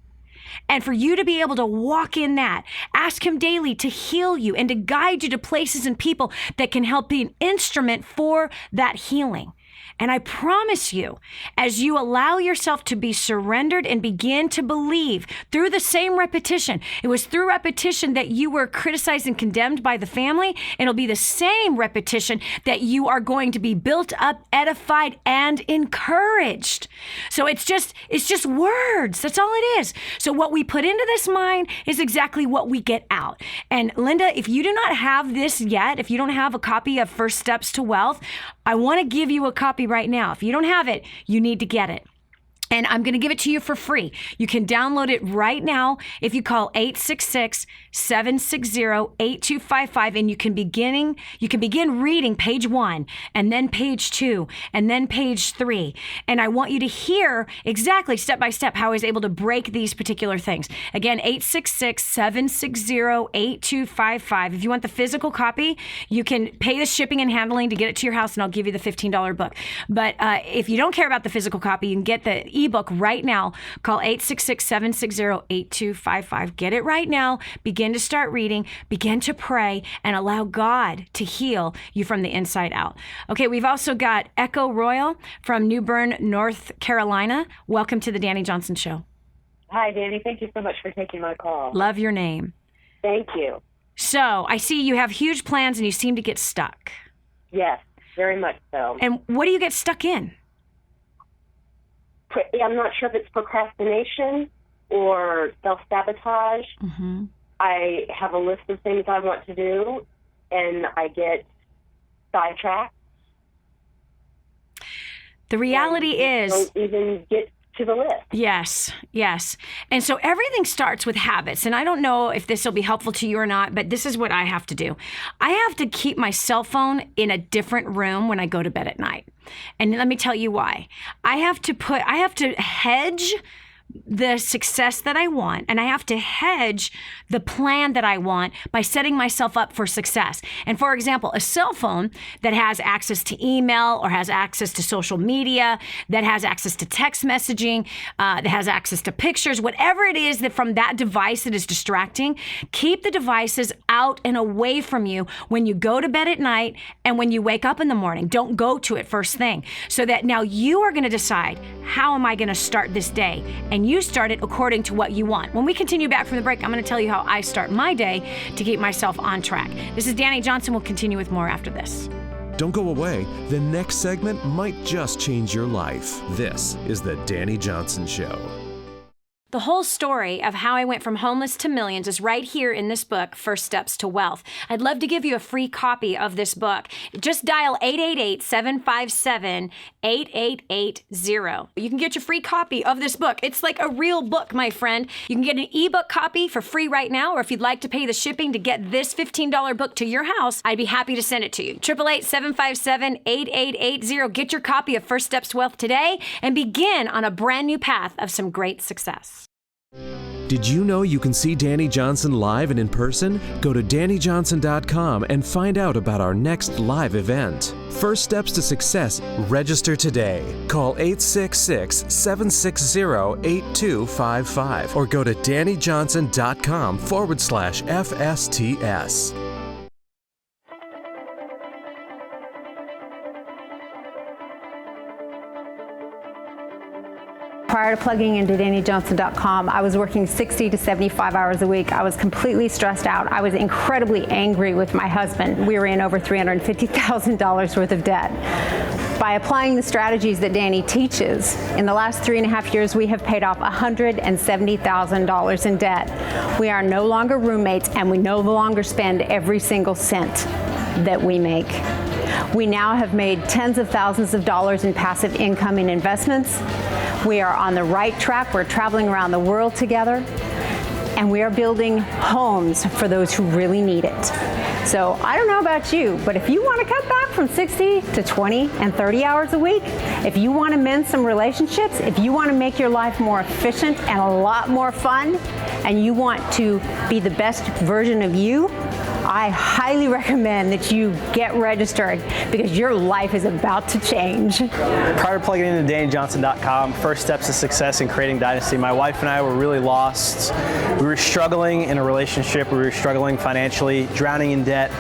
and for you to be able to walk in that, ask him daily to heal you and to guide you to places and people that can help be an instrument for that healing. And I promise you, as you allow yourself to be surrendered and begin to believe through the same repetition, it was through repetition that you were criticized and condemned by the family. And it'll be the same repetition that you are going to be built up, edified, and encouraged. So it's just words. That's all it is. So what we put into this mind is exactly what we get out. And Linda, if you do not have this yet, if you don't have a copy of First Steps to Wealth, I want to give you a copy right now. If you don't have it, you need to get it. And I'm going to give it to you for free. You can download it right now if you call 866-760-8255, and you can begin reading page 1 and then page 2 and then page 3. And I want you to hear exactly step by step how I was able to break these particular things. Again, 866-760-8255. If you want the physical copy, you can pay the shipping and handling to get it to your house, and I'll give you the $15 book. But if you don't care about the physical copy, you can get the ebook right now. Call 866-760-8255. Get it right now. Begin to start reading, begin to pray, and allow God to heal you from the inside out. Okay, we've also got Echo Royal from New Bern, North Carolina. Welcome to the Dani Johnson Show. Hi, Dani. Thank you so much for taking my call. Love your name. Thank you. So I see you have huge plans and you seem to get stuck. Yes, very much so. And what do you get stuck in? I'm not sure if it's procrastination or self-sabotage. Mm-hmm. I have a list of things I want to do, and I get sidetracked. The reality is, don't even get to the list. Yes, yes. And so everything starts with habits. And I don't know if this will be helpful to you or not, but this is what I have to do. I have to keep my cell phone in a different room when I go to bed at night. And let me tell you why. I have to hedge the success that I want, and I have to hedge the plan that I want by setting myself up for success. And for example, a cell phone that has access to email or has access to social media, that has access to text messaging, that has access to pictures, whatever it is that from that device that is distracting, keep the devices out and away from you when you go to bed at night and when you wake up in the morning. Don't go to it first thing, so that now you are going to decide, how am I going to start this day? And you start it according to what you want. When we continue back from the break, I'm going to tell you how I start my day to keep myself on track. This is Dani Johnson. We'll continue with more after this. Don't go away. The next segment might just change your life. This is the Dani Johnson Show. The whole story of how I went from homeless to millions is right here in this book, First Steps to Wealth. I'd love to give you a free copy of this book. Just dial 888-757-8880. You can get your free copy of this book. It's like a real book, my friend. You can get an ebook copy for free right now, or if you'd like to pay the shipping to get this $15 book to your house, I'd be happy to send it to you. 888-757-8880. Get your copy of First Steps to Wealth today and begin on a brand new path of some great success. Did you know you can see Dani Johnson live and in person? Go to DaniJohnson.com and find out about our next live event. First Steps to Success. Register today. Call 866-760-8255 or go to DaniJohnson.com/FSTS. Prior to plugging into DaniJohnson.com, I was working 60 to 75 hours a week. I was completely stressed out. I was incredibly angry with my husband. We were in over $350,000 worth of debt. By applying the strategies that Dani teaches, in the last 3.5 years, we have paid off $170,000 in debt. We are no longer roommates, and we no longer spend every single cent that we make. We now have made tens of thousands of dollars in passive income in investments. We are on the right track. We're traveling around the world together, and we are building homes for those who really need it. So I don't know about you, but if you want to cut back from 60 to 20 and 30 hours a week, if you want to mend some relationships, if you want to make your life more efficient and a lot more fun, and you want to be the best version of you, I highly recommend that you get registered, because your life is about to change. Prior to plugging into DaniJohnson.com, First Steps to Success in Creating Dynasty, my wife and I were really lost. We were struggling in a relationship. We were struggling financially, drowning in debt.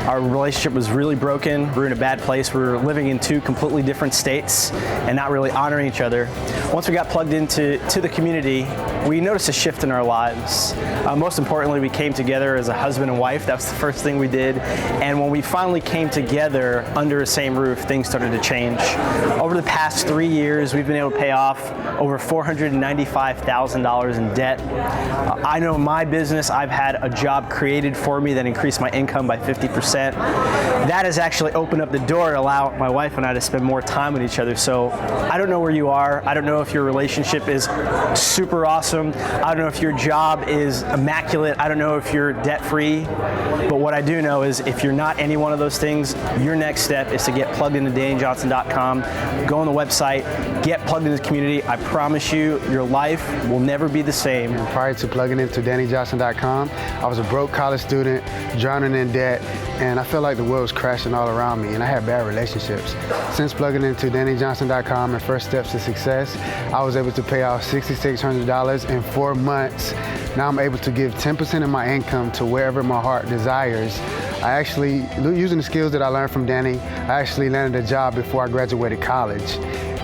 Our relationship was really broken. We were in a bad place. We were living in two completely different states and not really honoring each other. Once we got plugged into the community, we noticed a shift in our lives. Most importantly, we came together as a husband and wife. That was the first thing we did. And when we finally came together under the same roof, things started to change. Over the past 3 years, we've been able to pay off over $495,000 in debt. I know in my business, I've had a job created for me that increased my income by 50%. That has actually opened up the door to allow my wife and I to spend more time with each other. So I don't know where you are. I don't know if your relationship is super awesome. I don't know if your job is immaculate. I don't know if you're debt-free. But what I do know is if you're not any one of those things, your next step is to get plugged into DaniJohnson.com, go on the website, get plugged into the community. I promise you, your life will never be the same. Prior to plugging into DaniJohnson.com, I was a broke college student, drowning in debt, and I felt like the world was crashing all around me, and I had bad relationships. Since plugging into DaniJohnson.com and First Steps to Success, I was able to pay off $6,600 in 4 months. Now I'm able to give 10% of my income to wherever my heart desires. I actually, using the skills that I learned from Dani, I actually landed a job before I graduated college,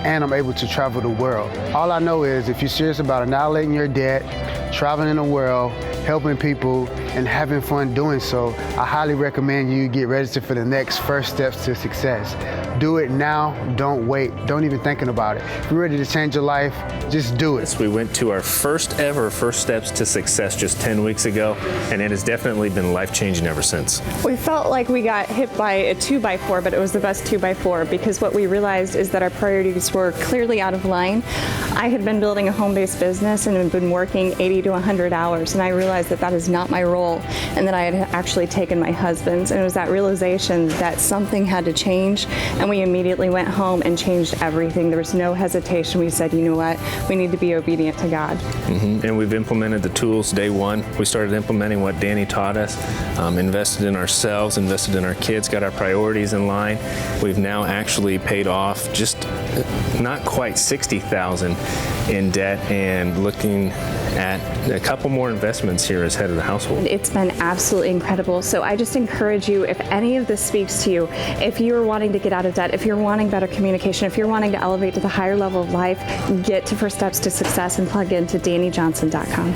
and I'm able to travel the world. All I know is if you're serious about annihilating your debt, traveling the world, helping people, and having fun doing so, I highly recommend you get registered for the next First Steps to Success. Do it now. Don't wait. Don't even thinking about it. If you're ready to change your life, just do it. We went to our first ever First Steps to Success just 10 weeks ago, and it has definitely been life-changing ever since. We felt like we got hit by a 2x4, but it was the best 2x4 because what we realized is that our priorities were clearly out of line. I had been building a home-based business and had been working 80 to 100 hours, and I realized that that is not my role, and that I had actually taken my husband's. And it was that realization that something had to change, and we immediately went home and changed everything. There was no hesitation. We said, you know what, we need to be obedient to God. And we've implemented the tools day one. We started implementing what Dani taught us, invested in ourselves, invested in our kids, got our priorities in line. We've now actually paid off just not quite $60,000 in debt and looking at a couple more investments here as head of the household. It's been absolutely incredible. So I just encourage you, if any of this speaks to you, if you're wanting to get out of debt, if you're wanting better communication, if you're wanting to elevate to the higher level of life, get to First Steps to Success and plug into DaniJohnson.com.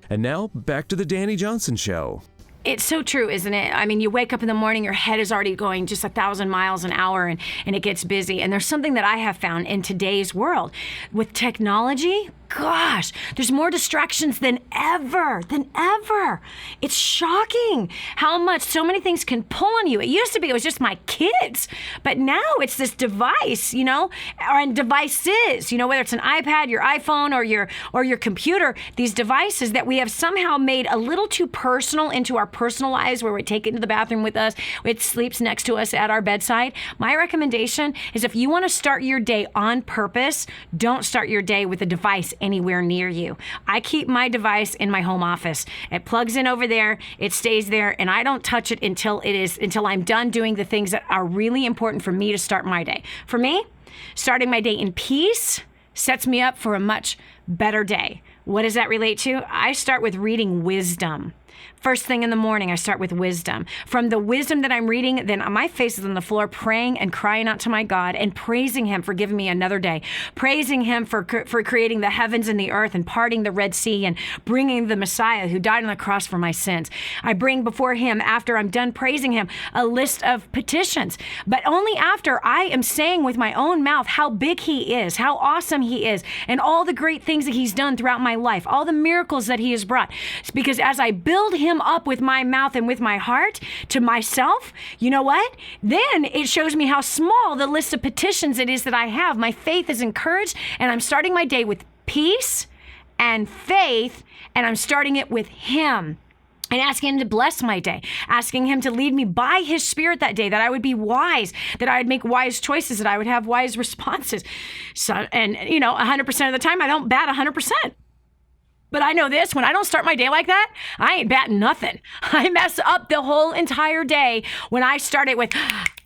And now, back to the Dani Johnson Show. It's so true, isn't it? I mean, you wake up in the morning, your head is already going just 1,000 miles an hour, and it gets busy. And there's something that I have found in today's world. With technology, gosh, there's more distractions than ever. It's shocking how much so many things can pull on you. It used to be it was just my kids, but now it's this device, and devices, whether it's an iPad, your iPhone, or your computer, these devices that we have somehow made a little too personal into our personal lives, where we take it into the bathroom with us, it sleeps next to us at our bedside. My recommendation is if you want to start your day on purpose, don't start your day with a device anywhere near you. I keep my device in my home office. It plugs in over there, it stays there, and I don't touch it until I'm done doing the things that are really important for me to start my day. For me, starting my day in peace sets me up for a much better day. What does that relate to? I start with reading wisdom. First thing in the morning, I start with wisdom. From the wisdom that I'm reading, then my face is on the floor praying and crying out to my God and praising Him for giving me another day. Praising Him for creating the heavens and the earth and parting the Red Sea and bringing the Messiah who died on the cross for my sins. I bring before Him, after I'm done praising Him, a list of petitions. But only after I am saying with my own mouth how big He is, how awesome He is, and all the great things that He's done throughout my life, all the miracles that He has brought. It's because as I build Him up with my mouth and with my heart to myself, you know what? Then it shows me how small the list of petitions it is that I have. My faith is encouraged, and I'm starting my day with peace and faith, and I'm starting it with Him. And asking Him to bless my day, asking Him to lead me by His Spirit that day, that I would be wise, that I would make wise choices, that I would have wise responses. So, and 100% of the time, I don't bat 100%. But I know this, when I don't start my day like that, I ain't batting nothing. I mess up the whole entire day when I start it with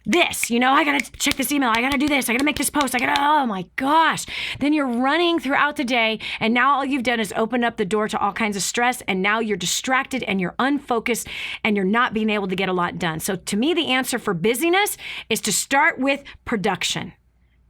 this, I gotta check this email, I gotta do this, I gotta make this post, oh my gosh. Then you're running throughout the day, and now all you've done is open up the door to all kinds of stress, and now you're distracted and you're unfocused and you're not being able to get a lot done. So to me, the answer for busyness is to start with production.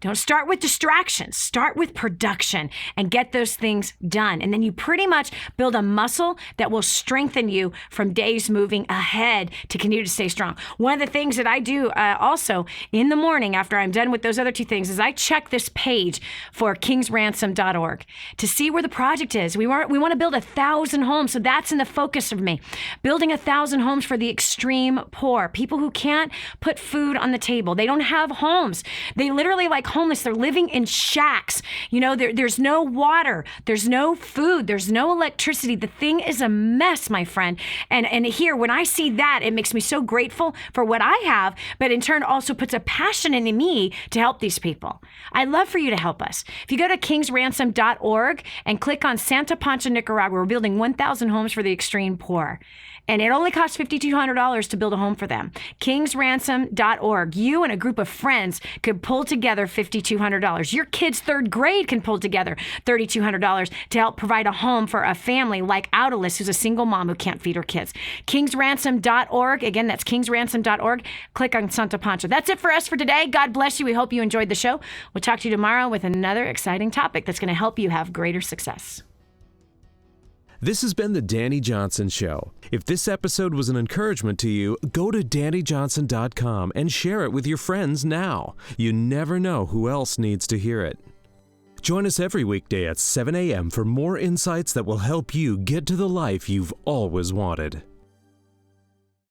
Don't start with distractions. Start with production and get those things done. And then you pretty much build a muscle that will strengthen you from days moving ahead to continue to stay strong. One of the things that I do also in the morning after I'm done with those other two things is I check this page for kingsransom.org to see where the project is. We want to build 1,000 homes, so that's in the focus of me. Building 1,000 homes for the extreme poor, people who can't put food on the table. They don't have homes. They literally homeless. They're living in shacks. There's no water. There's no food. There's no electricity. The thing is a mess, my friend. And here, when I see that, it makes me so grateful for what I have, but in turn also puts a passion in me to help these people. I'd love for you to help us. If you go to kingsransom.org and click on Santa Pancha, Nicaragua, we're building 1,000 homes for the extreme poor. And it only costs $5,200 to build a home for them. kingsransom.org. You and a group of friends could pull together $5,200. Your kid's third grade can pull together $3,200 to help provide a home for a family like Audalis, who's a single mom who can't feed her kids. kingsransom.org. Again, that's kingsransom.org. Click on Santa Pancha. That's it for us for today. God bless you. We hope you enjoyed the show. We'll talk to you tomorrow with another exciting topic that's going to help you have greater success. This has been the Dani Johnson Show. If this episode was an encouragement to you, go to DaniJohnson.com and share it with your friends now. You never know who else needs to hear it. Join us every weekday at 7 a.m. for more insights that will help you get to the life you've always wanted.